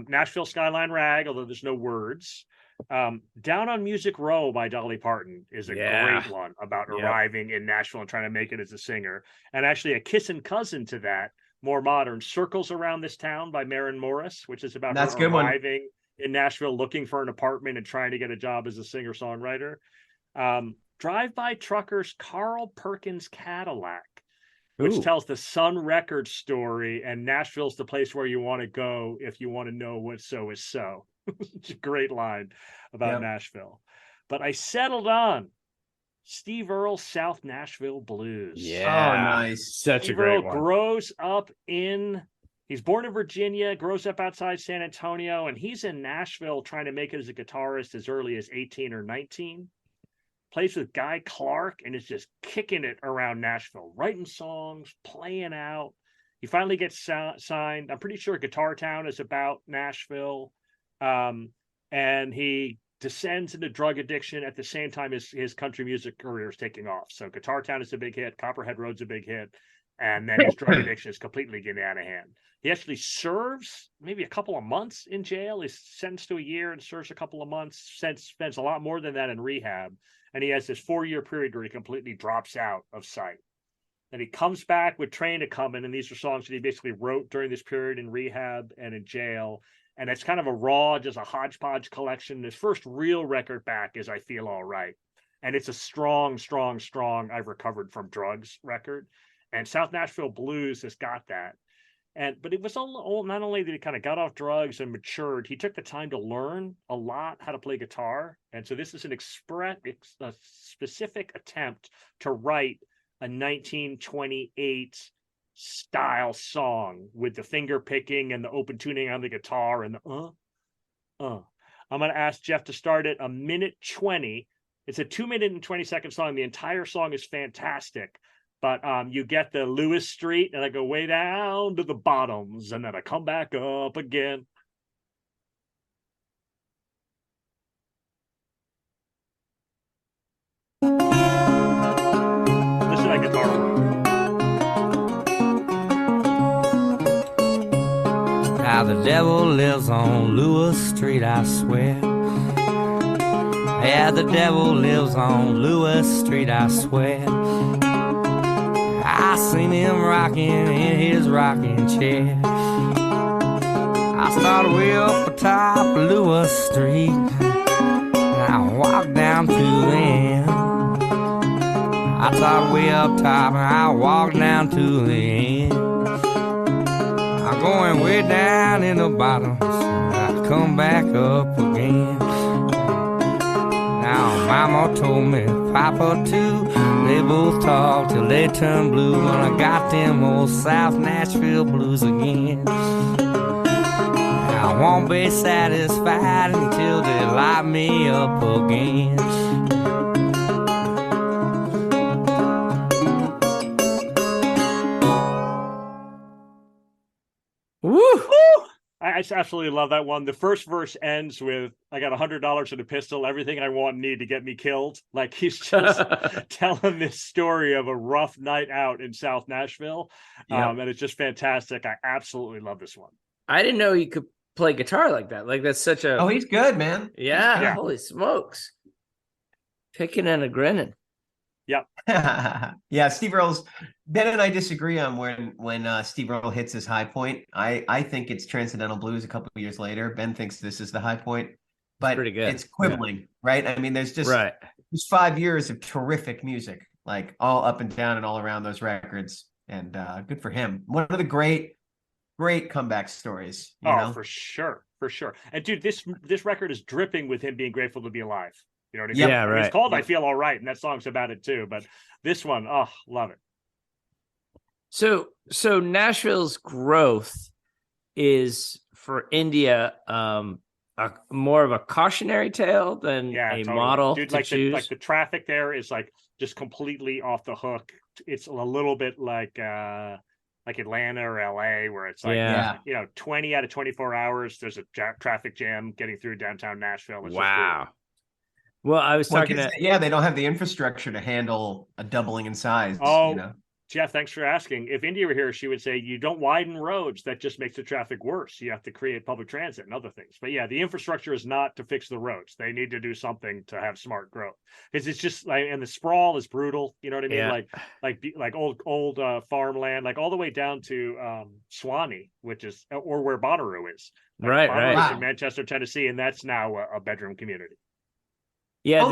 Nashville Skyline Rag, although there's no words. Down on Music Row by Dolly Parton is a great one about arriving in Nashville and trying to make it as a singer. And actually a kissin' cousin to that, more modern, Circles Around This Town by Maren Morris, which is about her arriving in Nashville, looking for an apartment and trying to get a job as a singer-songwriter. Drive-By Truckers' Carl Perkins Cadillac, which tells the Sun Records story, and Nashville's the place where you want to go if you want to know what so is so. It's a great line about Nashville. But I settled on Steve Earle's South Nashville Blues. Yeah. Oh, nice. Such a great one. He's born in Virginia, grows up outside San Antonio, and he's in Nashville trying to make it as a guitarist as early as 18 or 19. Plays with Guy Clark and is just kicking it around Nashville, writing songs, playing out. He finally gets signed. I'm pretty sure Guitar Town is about Nashville. And he descends into drug addiction at the same time as his country music career is taking off. So Guitar Town is a big hit. Copperhead Road's a big hit. And then his drug addiction is completely getting out of hand. He actually serves maybe a couple of months in jail. He's sentenced to a year and serves a couple of months. Spends a lot more than that in rehab. And he has this 4-year period where he completely drops out of sight. And he comes back with Train to Comin', and these are songs that he basically wrote during this period in rehab and in jail. And it's kind of a raw, just a hodgepodge collection. His first real record back is I Feel All Right. And it's a strong I've recovered from drugs record. And South Nashville Blues has got that. But it was not only that he kind of got off drugs and matured, he took the time to learn a lot how to play guitar. And so this is a specific attempt to write a 1928 style song with the finger picking and the open tuning on the guitar and the I'm going to ask Jeff to start at 1:20. It's a 2-minute and 20-second song. The entire song is fantastic. But you get the Lewis Street, and I go way down to the bottoms, and then I come back up again. Listen to that guitar work. Now the devil lives on Lewis Street, I swear. Yeah, the devil lives on Lewis Street, I swear. I seen him rocking in his rocking chair. I started way up atop Lewis Street, and I walked down to the end. I started way up top, and I walked down to the end. I'm going way down in the bottom, so I come back up again. Now Mama told me, Papa too, they both talked till they turned blue when I got them old South Nashville blues again. I won't be satisfied until they light me up again. Woo! I absolutely love that one. The first verse ends with, I got $100 in a pistol, everything I want and need to get me killed. Like he's just telling this story of a rough night out in South Nashville. And it's just fantastic. I absolutely love this one. I didn't know you could play guitar like that. Like that's such a... Oh, he's good, man. Yeah, holy smokes. Picking and a grinning. Yep. Yeah, Steve Earle's... Ben and I disagree on when Steve Earle hits his high point. I think it's Transcendental Blues a couple of years later. Ben thinks this is the high point. But pretty good. It's quibbling, right? I mean, there's just 5 years of terrific music, like all up and down and all around those records. And good for him. One of the great comeback stories. You know? For sure. And dude, this record is dripping with him being grateful to be alive. You know what I mean? Yeah, right. It's called I Feel All Right, and that song's about it too. But this one, love it. So Nashville's growth is for India more of a cautionary tale than a model. Dude, to choose. Like the traffic there is like just completely off the hook. It's a little bit like Atlanta or LA, where it's like 20 out of 24 hours there's a traffic jam getting through downtown Nashville. It's wow. Well, I was talking to... Yeah, they don't have the infrastructure to handle a doubling in size. Oh, you know? Jeff, thanks for asking. If India were here, she would say, you don't widen roads. That just makes the traffic worse. You have to create public transit and other things. But yeah, the infrastructure is not to fix the roads. They need to do something to have smart growth. Because it's just like, and the sprawl is brutal. You know what I mean? Yeah. Like old farmland, like all the way down to Swanee, which is, or where Bonnaroo is. Like Bonnaroo is in Manchester, Tennessee, and that's now a bedroom community. Yeah,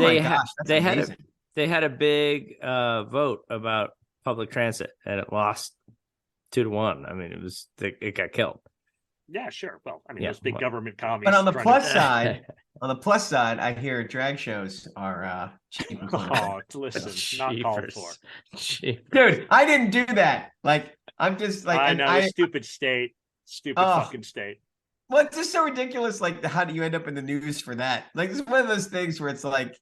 they had a big vote about public transit, and it lost 2-1. I mean, it got killed. Yeah, sure. Well, I mean, those big government commies. But on the plus side, I hear drag shows are cheap. Listen, not called for. Dude, I didn't do that. Like, I'm just like, I know, stupid fucking state. Well, it's just so ridiculous. Like, how do you end up in the news for that? Like, it's one of those things where it's like,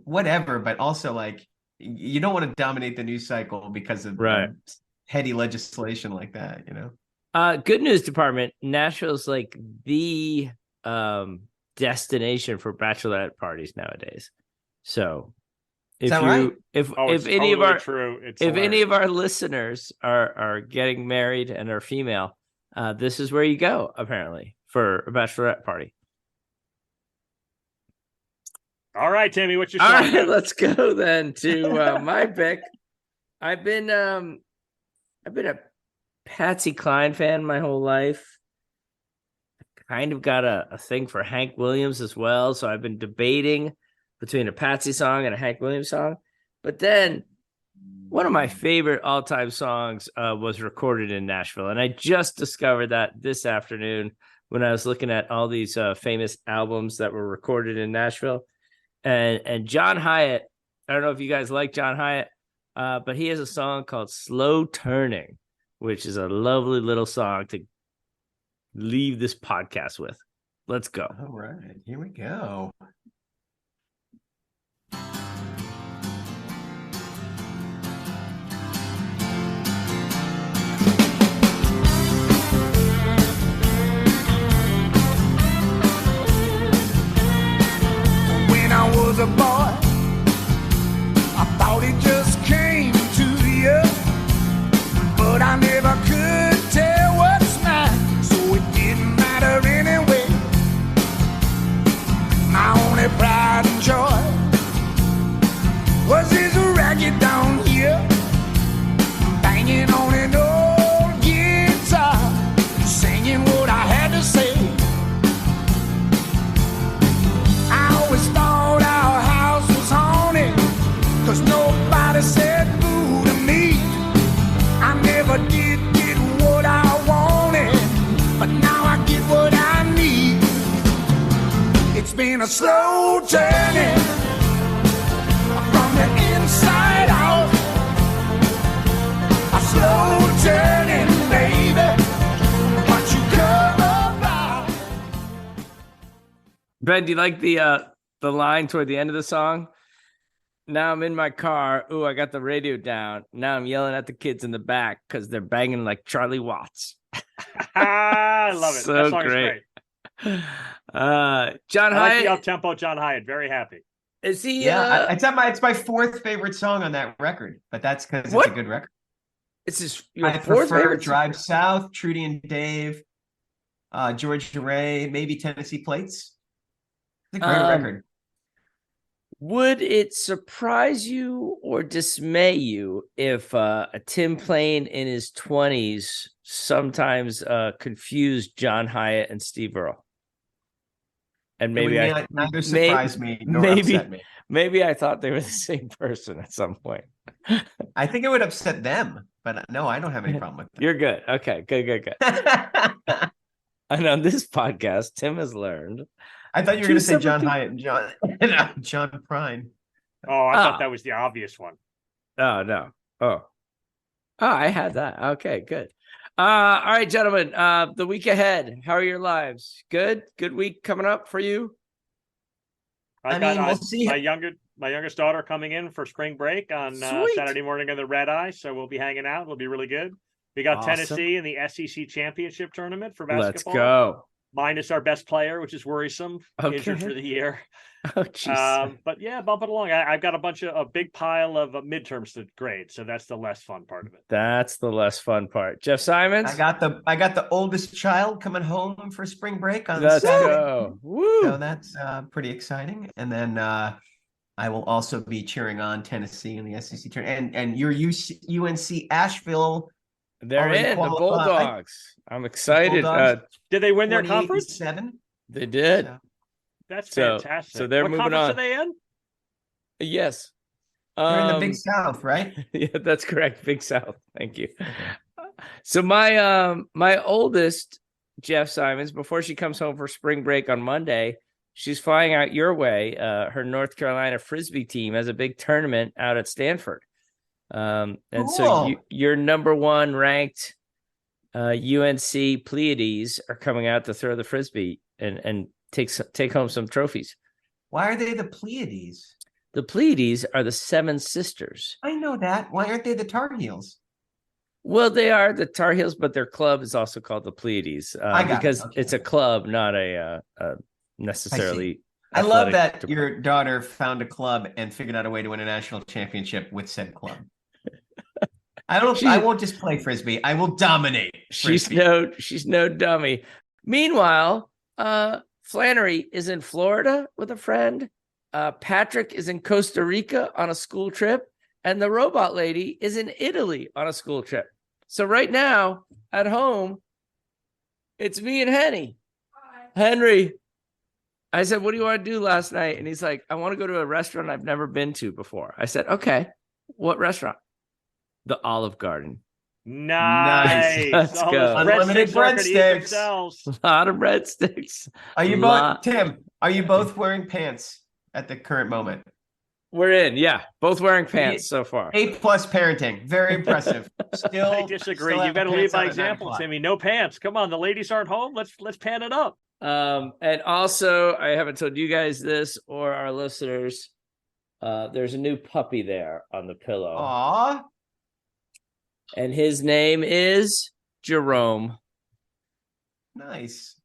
whatever, but also like, you don't want to dominate the news cycle because of heady legislation like that, you know? Good news department. Nashville's like the destination for bachelorette parties nowadays. So if any of our listeners are getting married and are female, this is where you go apparently for a bachelorette party. All right, Timmy, what's your song? All right, let's go then to my pick. I've been a Patsy Cline fan my whole life. Kind of got a thing for Hank Williams as well, so I've been debating between a Patsy song and a Hank Williams song. But then one of my favorite all-time songs was recorded in Nashville, and I just discovered that this afternoon when I was looking at all these famous albums that were recorded in Nashville. And John Hiatt, I don't know if you guys like John Hiatt, but he has a song called Slow Turning, which is a lovely little song to leave this podcast with. Let's go. All right, here we go. I was a boy, I thought it just came to you, but I never could tell what's mine, so it didn't matter anyway. My own 'cause nobody said boo to me. I never did get what I wanted, but now I get what I need. It's been a slow journey from the inside out. A slow journey, baby, but you come about. Ben, do you like the line toward the end of the song? Now I'm in my car. Ooh, I got the radio down. Now I'm yelling at the kids in the back because they're banging like Charlie Watts. I love it. So that song great. is great. John I like Hiatt. the up-tempo John Hiatt. Very happy. Is he? Yeah, it's my fourth favorite song on that record, but that's because it's a good record. It's your fourth favorite. Drive South, Trudy and Dave, Georgia Ray, maybe Tennessee Plates. It's a great record. Would it surprise you or dismay you if Tim Plain in his 20s sometimes confused John Hiatt and Steve Earle? And maybe neither surprised me nor upset me. Maybe I thought they were the same person at some point. I think it would upset them, but no, I don't have any problem with that. You're good. Okay, good. And on this podcast, Tim has learned. I thought you were going to say John Hiatt and John Prine. Oh, I thought that was the obvious one. Oh, no. Oh, I had that. Okay, good. All right, gentlemen, the week ahead, how are your lives? Good week coming up for you? We'll see. My youngest daughter coming in for spring break on Saturday morning in the Red Eye, so we'll be hanging out. It'll be really good. We got Awesome. Tennessee in the SEC championship tournament for basketball. Let's go. Minus our best player, which is worrisome, injured for the year. Oh, jeez. But yeah, bump it along. I've got a big pile of midterms to grade, so that's the less fun part of it. That's the less fun part. Jeff Simons? I got the oldest child coming home for spring break on Let's Saturday. go. Woo. So that's pretty exciting. And then I will also be cheering on Tennessee in the SEC tournament. And your UNC Asheville. They're in the Bulldogs. I'm excited. Did they win their conference? 7. They did. So. That's fantastic. So they're moving on. Are they in? Yes. They're in the Big South, right? Yeah, that's correct. Big South. Thank you. Okay. So my oldest, Jeff Simons, before she comes home for spring break on Monday, she's flying out your way. Her North Carolina Frisbee team has a big tournament out at Stanford. And cool. So your number one ranked UNC Pleiades are coming out to throw the Frisbee and take home some trophies. Why are they the Pleiades? The Pleiades are the Seven Sisters. I know that. Why aren't they the Tar Heels? Well, they are the Tar Heels, but their club is also called the Pleiades because it's a club, not a necessarily. I love that your daughter found a club and figured out a way to win a national championship with said club. I won't just play Frisbee. I will dominate Frisbee. She's no dummy. Meanwhile, Flannery is in Florida with a friend. Patrick is in Costa Rica on a school trip. And the robot lady is in Italy on a school trip. So right now at home, it's me and Henry. I said, what do you want to do last night? And he's like, I want to go to a restaurant I've never been to before. I said, okay, what restaurant? The Olive Garden. Nice. Let's go. Unlimited breadsticks. A lot of breadsticks. Are you both, Tim? Are you both wearing pants at the current moment? We're in, yeah. Both wearing pants so far. A+ parenting. Very impressive. Still, I disagree. You've got to lead by example, Timmy. No pants. Come on, the ladies aren't home. Let's pan it up. And also, I haven't told you guys this or our listeners. There's a new puppy there on the pillow. Aww. And his name is Jerome. Nice.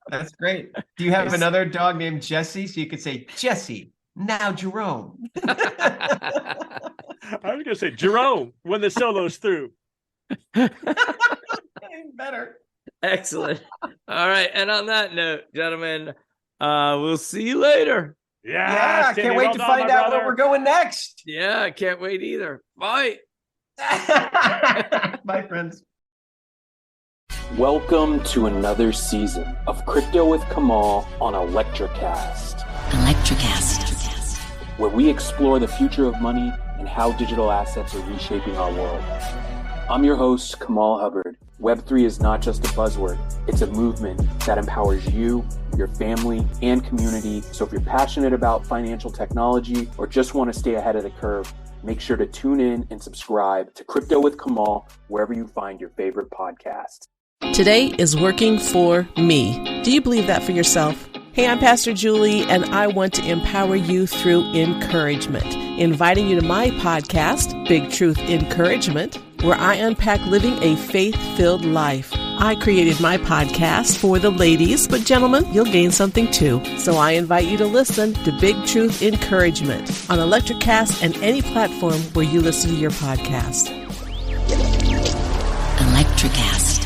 That's great. Do you have another dog named Jesse? So you could say, Jesse, now Jerome. I was going to say, Jerome, when the solo's through. Better. Excellent. All right. And on that note, gentlemen, we'll see you later. Yeah. I can't wait to find out where we're going next. Yeah, I can't wait either. Bye. Bye, friends. Welcome to another season of Crypto with Kamal on Electricast. where we explore the future of money and how digital assets are reshaping our world. I'm your host, Kamal Hubbard. Web3 is not just a buzzword, it's a movement that empowers you, your family, and community. So if you're passionate about financial technology or just want to stay ahead of the curve, make sure to tune in and subscribe to Crypto with Kamal wherever you find your favorite podcasts. Today is working for me. Do you believe that for yourself? Hey, I'm Pastor Julie, and I want to empower you through encouragement. Inviting you to my podcast, Big Truth Encouragement, where I unpack living a faith-filled life. I created my podcast for the ladies, but gentlemen, you'll gain something too. So I invite you to listen to Big Truth Encouragement on Electricast and any platform where you listen to your podcast. Electricast.